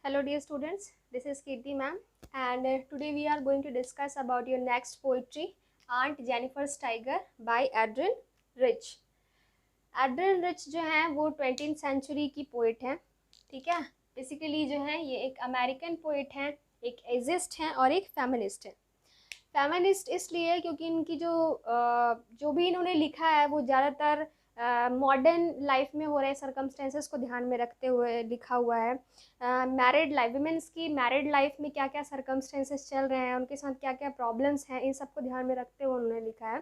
Hello dear students, this is Kirti ma'am and today we are going to discuss about your next poetry, Aunt Jennifer's Tiger by Adrian Rich. Adrian Rich जो हैं वो 20th century की poet हैं, ठीक है। Basically जो है ये एक अमेरिकन पोइट हैं, एक एजिस्ट हैं और एक फेमिनिस्ट हैं। फेमिनिस्ट इसलिए क्योंकि इनकी जो भी इन्होंने लिखा है वो ज़्यादातर मॉडर्न लाइफ में हो रहे सर्कमस्टेंसेस को ध्यान में रखते हुए लिखा हुआ है। मैरिड लाइफ, विमेंस की मैरिड लाइफ में क्या क्या सर्कमस्टेंसेस चल रहे हैं, उनके साथ क्या क्या प्रॉब्लम्स हैं, इन सबको ध्यान में रखते हुए उन्होंने लिखा है।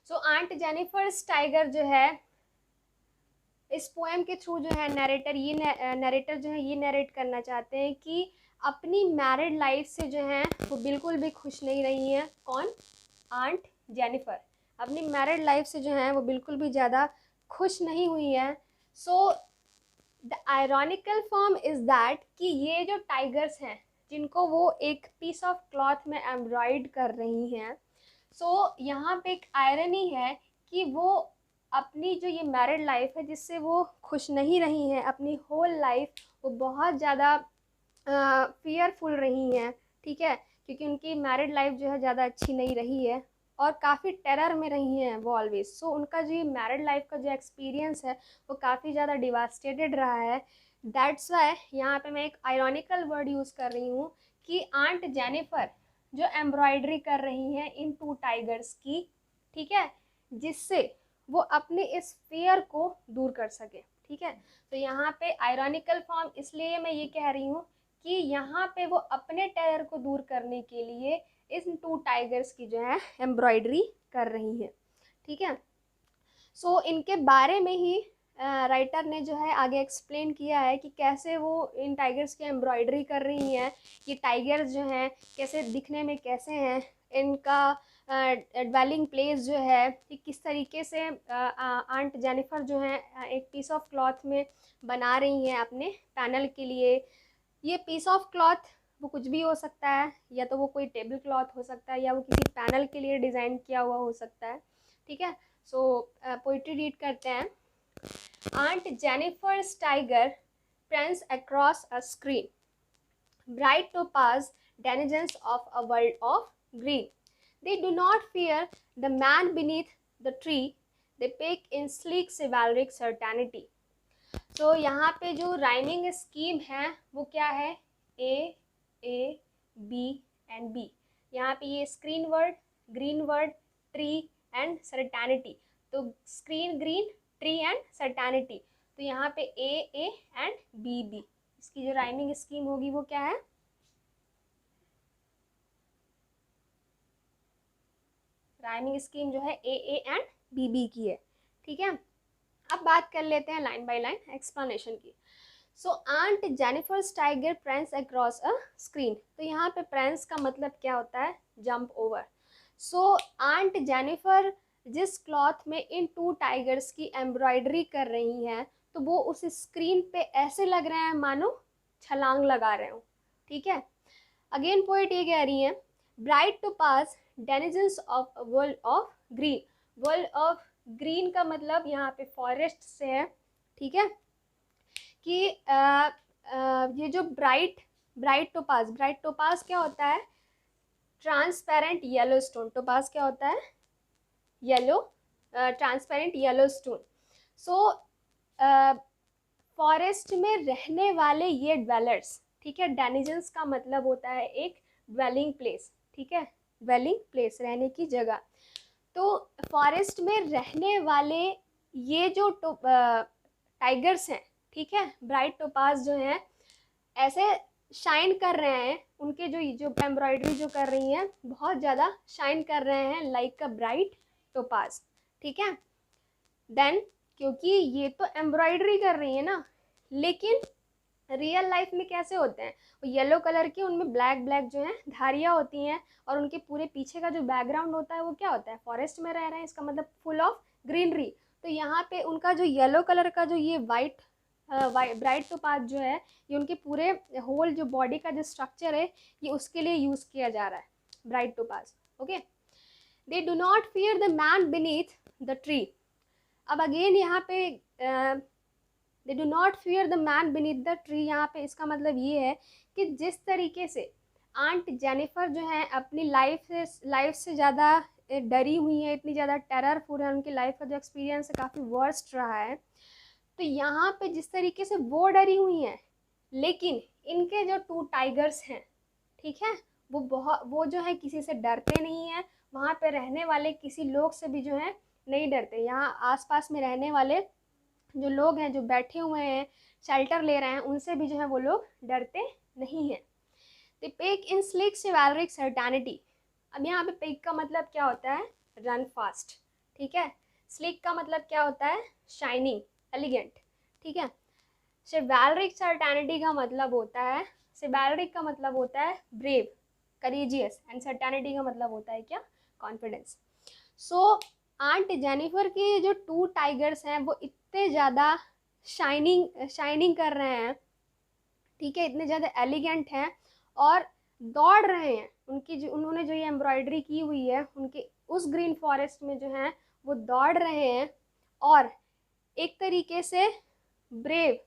सो आंट जेनिफर्स टाइगर जो है, इस पोएम के थ्रू जो है नरेटर जो है ये नरेट करना चाहते हैं कि अपनी मैरिड लाइफ से जो है वो बिल्कुल भी खुश नहीं रही हैं। कौन? आंट जेनिफर अपनी मैरिड लाइफ से जो है वो बिल्कुल भी ज़्यादा खुश नहीं हुई है। So the ironical form is that कि ये जो टाइगर्स हैं जिनको वो एक पीस ऑफ क्लॉथ में एम्ब्रॉयड कर रही हैं, सो यहाँ पे एक आयरनी है कि वो अपनी जो ये मैरिड लाइफ है जिससे वो खुश नहीं रही हैं, अपनी होल लाइफ वो बहुत ज़्यादा फियरफुल रही हैं, ठीक है, क्योंकि उनकी मैरिड लाइफ जो है ज़्यादा अच्छी नहीं रही है और काफ़ी टेरर में रही हैं वो ऑलवेज। सो उनका जो ये मैरिड लाइफ का जो एक्सपीरियंस है वो काफ़ी ज़्यादा डिवास्टेटेड रहा है। दैट्स वाई यहाँ पे मैं एक आयरॉनिकल वर्ड यूज़ कर रही हूँ कि आंट जेनिफर जो एम्ब्रॉयडरी कर रही हैं इन टू टाइगर्स की, ठीक है, जिससे वो अपने इस फियर को दूर कर सके, ठीक है। तो यहाँ पे आयरॉनिकल फॉर्म इसलिए मैं ये कह रही हूँ कि यहाँ पे वो अपने टेरर को दूर करने के लिए इन टू टाइगर्स की जो है एम्ब्रॉयडरी कर रही है, ठीक है। सो इनके बारे में ही राइटर ने जो है आगे एक्सप्लेन किया है कि कैसे वो इन टाइगर्स की एम्ब्रॉयडरी कर रही हैं, ये टाइगर्स जो हैं कैसे दिखने में कैसे हैं, इनका ड्वेलिंग प्लेस जो है कि किस तरीके से आंट जेनिफर जो है एक पीस ऑफ क्लॉथ में बना रही हैं अपने पैनल के लिए। ये पीस ऑफ क्लॉथ वो कुछ भी हो सकता है, या तो वो कोई टेबल क्लॉथ हो सकता है या वो किसी पैनल के लिए डिज़ाइन किया हुआ हो सकता है, ठीक है। सो पोइट्री रीड करते हैं। Aunt Jennifer's tiger prance across a screen, bright topaz denizens of a world of green. They do not fear the man beneath the tree, they pick in sleek chivalric certainty. तो यहाँ पे जो rhyming scheme है वो क्या है? A B and B. यहाँ पे ये screen word, green word, tree and certainty. तो screen, green, tree and certainty. तो यहाँ पे ए एंड बी बी, इसकी जो राइमिंग स्कीम होगी वो क्या है? राइमिंग स्कीम जो है ए एंड बी की है, ठीक है। अब बात कर लेते हैं लाइन बाय लाइन एक्सप्लेनेशन की। So aunt Jennifer's tiger prance across a screen. तो यहाँ पे प्रेंस का मतलब क्या होता है? Jump over. So aunt Jennifer जिस क्लॉथ में इन टू टाइगर्स की एम्ब्रॉयडरी कर रही हैं तो वो उस स्क्रीन पे ऐसे लग रहे हैं मानो छलांग लगा रहे हो, ठीक है। अगेन पोएट ये कह रही हैं, bright topaz denizens of world of green. World of green का मतलब यहाँ पे फॉरेस्ट से है, ठीक है, कि ये जो ब्राइट टोपाज क्या होता है? Transparent yellow stone. टोपाज क्या होता है? Yellow, transparent yellow stone. So forest में रहने वाले ये ड्वेलर्स, ठीक है, डेनिजन्स का मतलब होता है एक ड्वेलिंग प्लेस, ठीक है, ड्वेलिंग प्लेस, रहने की जगह। तो फॉरेस्ट में रहने वाले ये जो टाइगर्स हैं, ठीक है, ब्राइट टोपाज जो हैं ऐसे शाइन कर रहे हैं, उनके जो एम्ब्रॉयडरी जो कर रही हैं बहुत ज़्यादा शाइन कर रहे हैं लाइक अ ब्राइट टोपाज, ठीक है। देन क्योंकि ये तो एम्ब्रॉयडरी कर रही है ना, लेकिन रियल लाइफ में कैसे होते हैं? वो येलो कलर के, उनमें ब्लैक जो है धारियाँ होती हैं और उनके पूरे पीछे का जो बैकग्राउंड होता है वो क्या होता है? फॉरेस्ट में रह रहे हैं, इसका मतलब फुल ऑफ ग्रीनरी। तो यहाँ पे उनका जो येलो कलर का जो ये ब्राइट टोपाज जो है ये उनके पूरे होल जो बॉडी का जो स्ट्रक्चर है ये उसके लिए यूज़ किया जा रहा है, bright topaz, okay. They do not fear the man beneath the tree. अब अगेन यहाँ पे they do not fear the man beneath the tree. यहाँ पे इसका मतलब ये है कि जिस तरीके से आंट जेनिफर जो है अपनी लाइफ से ज़्यादा डरी हुई है, इतनी ज़्यादा टेररफुल है, उनकी लाइफ का जो एक्सपीरियंस है काफ़ी वर्स्ट रहा है, तो यहाँ पे जिस तरीके से वो डरी हुई हैं, लेकिन इनके जो 2 टाइगर्स हैं, ठीक है, वो जो है किसी से डरते नहीं हैं, वहाँ पे रहने वाले किसी लोग से भी जो है नहीं डरते। यहाँ आसपास में रहने वाले जो लोग हैं, जो बैठे हुए हैं, शेल्टर ले रहे हैं, उनसे भी जो है वो लोग डरते नहीं हैं। The pig in sleek chivalric certainty. अब यहाँ पे पिग का मतलब क्या होता है? रन फास्ट, ठीक है। स्लिक का मतलब क्या होता है? शाइनिंग, एलिगेंट, ठीक है। चिवालरिक सर्टेनिटी का मतलब होता है, चिवालरिक का मतलब होता है ब्रेव, करेजियस, एंड सर्टेनिटी का मतलब होता है क्या? कॉन्फिडेंस। सो आंट जेनिफर के जो 2 टाइगर्स हैं वो इतने ज़्यादा शाइनिंग कर रहे हैं, ठीक है, इतने ज़्यादा एलिगेंट हैं और दौड़ रहे हैं। उन्होंने जो ये एम्ब्रॉयडरी की हुई है उनके उस ग्रीन फॉरेस्ट में जो है वो दौड़ रहे हैं और एक तरीके से ब्रेव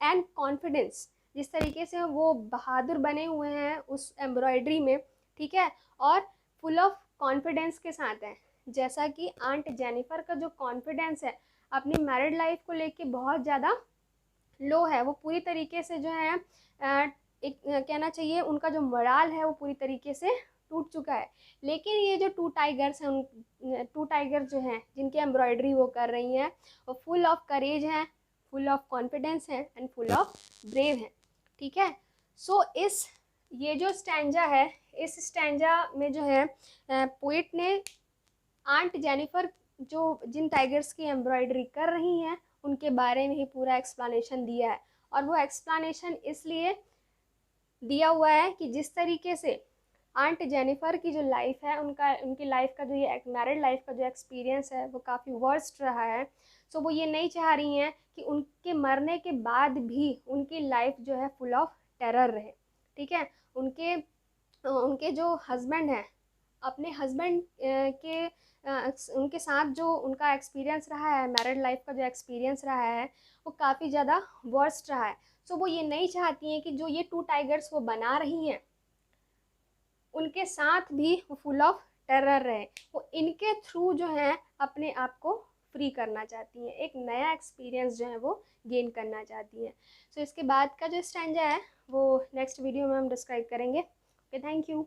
एंड कॉन्फिडेंस, जिस तरीके से वो बहादुर बने हुए हैं उस एम्ब्रॉयडरी में, ठीक है, और फुल ऑफ कॉन्फिडेंस के साथ हैं। जैसा कि आंट जेनिफर का जो कॉन्फिडेंस है अपनी मैरिड लाइफ को लेके बहुत ज़्यादा लो है, वो पूरी तरीके से जो है एक कहना चाहिए उनका जो मोराल है वो पूरी तरीके से टूट चुका है। लेकिन ये जो 2 टाइगर्स हैं, उन 2 टाइगर जो हैं जिनकी एम्ब्रॉयडरी वो कर रही हैं, वो फुल ऑफ करेज हैं, फुल ऑफ कॉन्फिडेंस हैं एंड फुल ऑफ ब्रेव हैं, ठीक है। सो ये जो स्टैंजा है, इस स्टैंजा में जो है पोइट ने आंट जेनिफर जो जिन टाइगर्स की एम्ब्रॉयडरी कर रही हैं उनके बारे में ही पूरा एक्सप्लेनेशन दिया है। और वो एक्सप्लेनेशन इसलिए दिया हुआ है कि जिस तरीके से आंट जेनिफर की जो लाइफ है, उनकी लाइफ का जो ये मैरिड लाइफ का जो एक्सपीरियंस है वो काफ़ी वर्स्ट रहा है। सो वो ये नहीं चाह रही हैं कि उनके मरने के बाद भी उनकी लाइफ जो है फुल ऑफ टेरर रहे, ठीक है। उनके जो हस्बैंड हैं, अपने हस्बैंड के उनके साथ जो उनका एक्सपीरियंस रहा है, मैरिड लाइफ का जो एक्सपीरियंस रहा है वो काफ़ी ज़्यादा वर्स्ट रहा है। सो वो ये नहीं चाहती हैं कि जो ये 2 टाइगर्स वो बना रही हैं उनके साथ भी वो फुल ऑफ टेरर रहे। वो इनके थ्रू जो है अपने आप को फ्री करना चाहती हैं, एक नया एक्सपीरियंस जो है वो गेन करना चाहती हैं। सो इसके बाद का जो स्टैंजा है वो नेक्स्ट वीडियो में हम डिस्क्राइब करेंगे। Okay, thank you.